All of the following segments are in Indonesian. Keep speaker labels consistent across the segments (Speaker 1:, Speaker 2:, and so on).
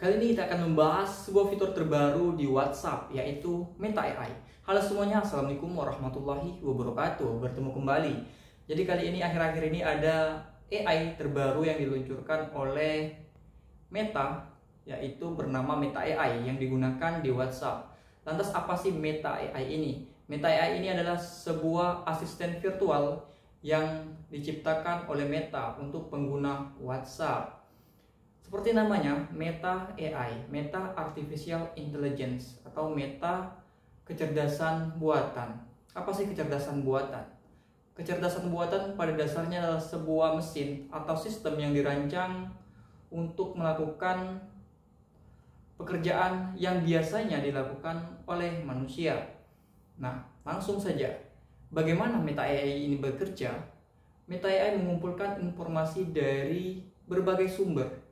Speaker 1: Kali ini kita akan membahas sebuah fitur terbaru di WhatsApp, yaitu Meta AI. Halo semuanya, Assalamualaikum warahmatullahi wabarakatuh. Bertemu kembali. Jadi kali ini akhir-akhir ini ada AI terbaru yang diluncurkan oleh Meta, yaitu bernama Meta AI yang digunakan di WhatsApp. Lantas apa sih Meta AI ini? Meta AI ini adalah sebuah asisten virtual yang diciptakan oleh Meta untuk pengguna WhatsApp. Seperti namanya, Meta AI, Meta Artificial Intelligence, atau Meta kecerdasan buatan. Apa sih kecerdasan buatan? Kecerdasan buatan pada dasarnya adalah sebuah mesin atau sistem yang dirancang untuk melakukan pekerjaan yang biasanya dilakukan oleh manusia. Nah, langsung saja. Bagaimana Meta AI ini bekerja? Meta AI mengumpulkan informasi dari berbagai sumber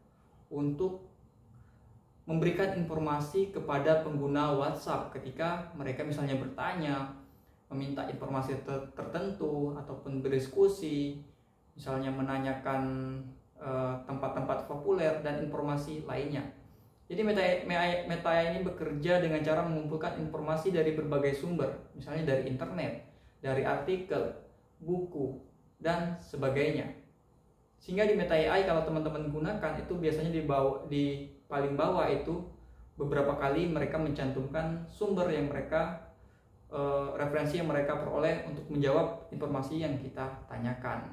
Speaker 1: untuk memberikan informasi kepada pengguna WhatsApp ketika mereka misalnya bertanya, meminta informasi tertentu, ataupun berdiskusi, misalnya menanyakan tempat-tempat populer dan informasi lainnya. Jadi Meta AI ini bekerja dengan cara mengumpulkan informasi dari berbagai sumber, misalnya dari internet, dari artikel, buku, dan sebagainya. Sehingga di Meta AI kalau teman-teman gunakan itu biasanya di paling bawah itu beberapa kali mereka mencantumkan sumber yang mereka referensi yang mereka peroleh untuk menjawab informasi yang kita tanyakan.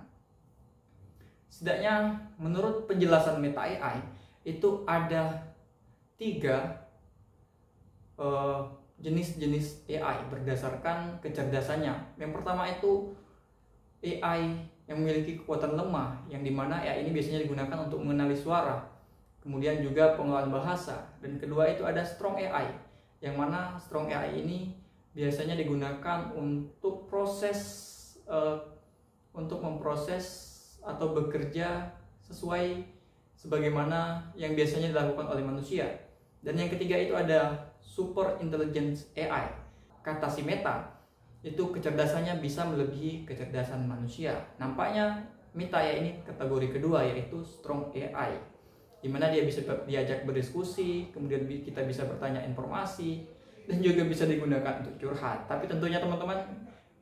Speaker 1: Setidaknya menurut penjelasan Meta AI itu ada 3 jenis-jenis AI berdasarkan kecerdasannya. Yang pertama itu AI yang memiliki kekuatan lemah, yang dimana AI ini biasanya digunakan untuk mengenali suara, kemudian juga pengolahan bahasa. Dan kedua itu ada strong AI, yang mana strong AI ini biasanya digunakan untuk memproses atau bekerja sesuai sebagaimana yang biasanya dilakukan oleh manusia. Dan yang ketiga itu ada super intelligence AI. Kata si Meta, itu kecerdasannya bisa melebihi kecerdasan manusia. Nampaknya Meta AI ini kategori kedua, yaitu strong AI, dimana dia bisa diajak berdiskusi, kemudian kita bisa bertanya informasi, dan juga bisa digunakan untuk curhat. Tapi tentunya teman-teman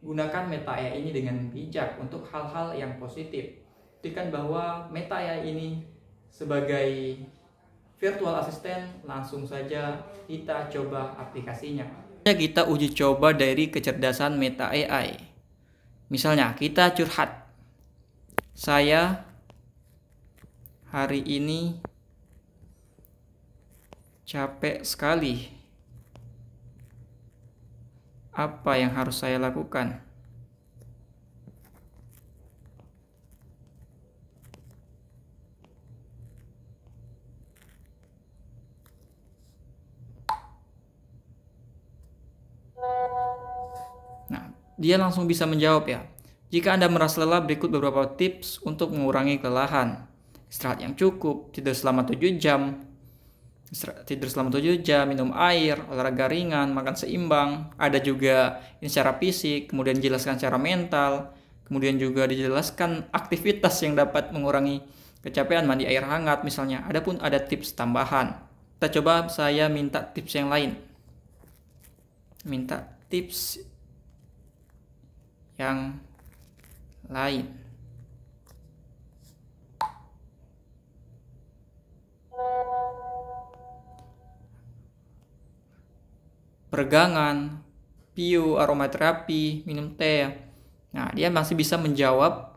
Speaker 1: gunakan Meta AI ini dengan bijak untuk hal-hal yang positif. Pastikan bahwa Meta AI ini sebagai virtual assistant, langsung saja kita coba aplikasinya. Kita uji coba dari kecerdasan Meta AI. Misalnya kita curhat, saya hari ini capek sekali, apa yang harus saya lakukan? Nah, dia langsung bisa menjawab ya. Jika Anda merasa lelah, berikut beberapa tips untuk mengurangi kelelahan. Istirahat yang cukup, tidur selama 7 jam, minum air, olahraga ringan, makan seimbang. Ada juga ini secara fisik, kemudian dijelaskan secara mental, kemudian juga dijelaskan aktivitas yang dapat mengurangi kecapean, mandi air hangat misalnya. Adapun ada tips tambahan. Kita coba saya minta tips yang lain. Minta tips yang lain. Peregangan, piu, aromaterapi, minum teh. Nah, dia masih bisa menjawab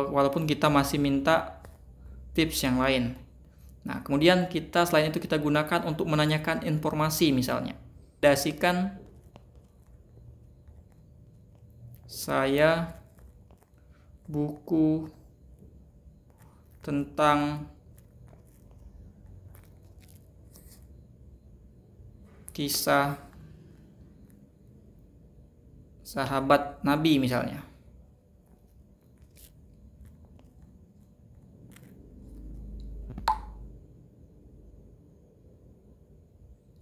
Speaker 1: walaupun kita masih minta tips yang lain. Nah, kemudian selain itu kita gunakan untuk menanyakan informasi misalnya. Dasikan saya buku tentang kisah sahabat Nabi misalnya.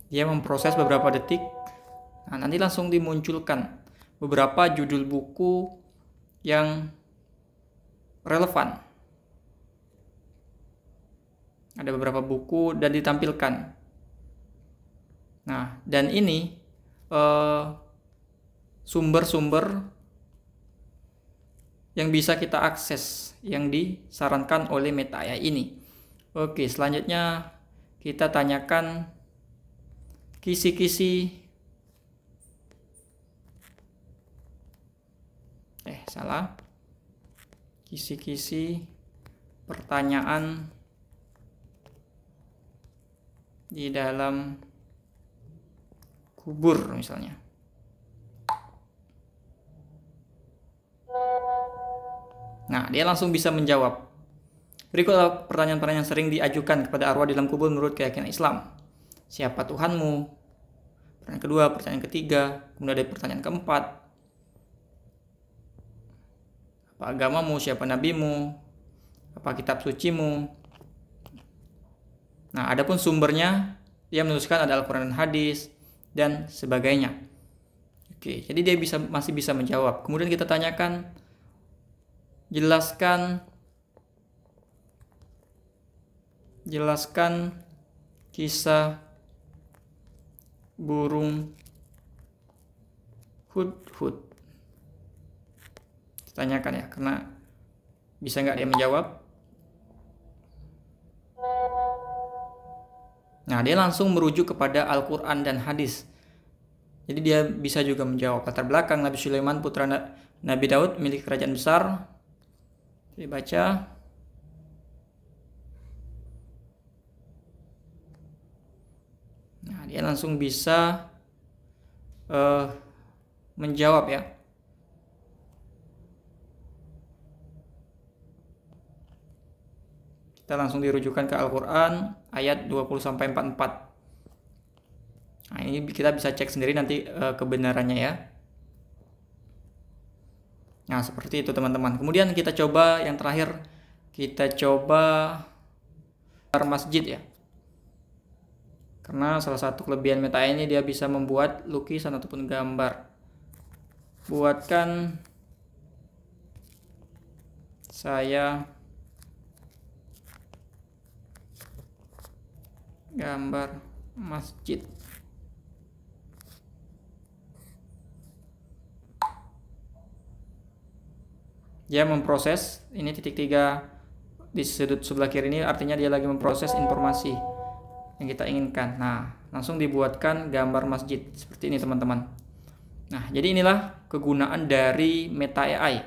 Speaker 1: Dia memproses beberapa detik. Nah, nanti langsung dimunculkan beberapa judul buku yang relevan. Ada beberapa buku dan ditampilkan. Nah, dan ini sumber-sumber yang bisa kita akses yang disarankan oleh Meta AI ini. Oke, selanjutnya kita tanyakan kisi-kisi kisi-kisi pertanyaan di dalam kubur misalnya. Nah, dia langsung bisa menjawab. Berikut pertanyaan-pertanyaan yang sering diajukan kepada arwah di dalam kubur menurut keyakinan Islam. Siapa Tuhanmu? Pertanyaan kedua, pertanyaan ketiga, kemudian ada pertanyaan keempat. Apa agamamu? Siapa nabimu? Apa kitab sucimu? Nah, adapun sumbernya, dia menuliskan ada Al-Quran dan hadis dan sebagainya. Oke, jadi dia masih bisa menjawab. Kemudian kita tanyakan, jelaskan kisah burung hudhud. Tanyakan ya, karena bisa nggak dia menjawab. Nah, dia langsung merujuk kepada Al-Quran dan hadis. Jadi dia bisa juga menjawab latar belakang Nabi Sulaiman putra Nabi Daud milik kerajaan besar. Dibaca. Nah, dia langsung bisa menjawab ya. Kita langsung dirujukan ke Al-Quran ayat 20-44. Nah, ini kita bisa cek sendiri nanti kebenarannya ya. Nah, seperti itu teman-teman. Kemudian kita coba yang terakhir, kita coba masjid ya. Karena salah satu kelebihan Meta AI ini dia bisa membuat lukisan ataupun gambar. Buatkan saya gambar masjid. Dia memproses, ini titik 3 di sudut sebelah kiri ini artinya dia lagi memproses informasi yang kita inginkan. Nah, langsung dibuatkan gambar masjid seperti ini teman-teman. Nah, jadi inilah kegunaan dari Meta AI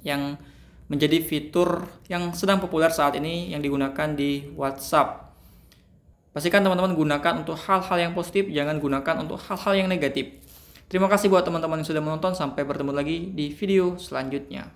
Speaker 1: yang menjadi fitur yang sedang populer saat ini yang digunakan di WhatsApp. Pastikan teman-teman gunakan untuk hal-hal yang positif, jangan gunakan untuk hal-hal yang negatif. Terima kasih buat teman-teman yang sudah menonton. Sampai bertemu lagi di video selanjutnya.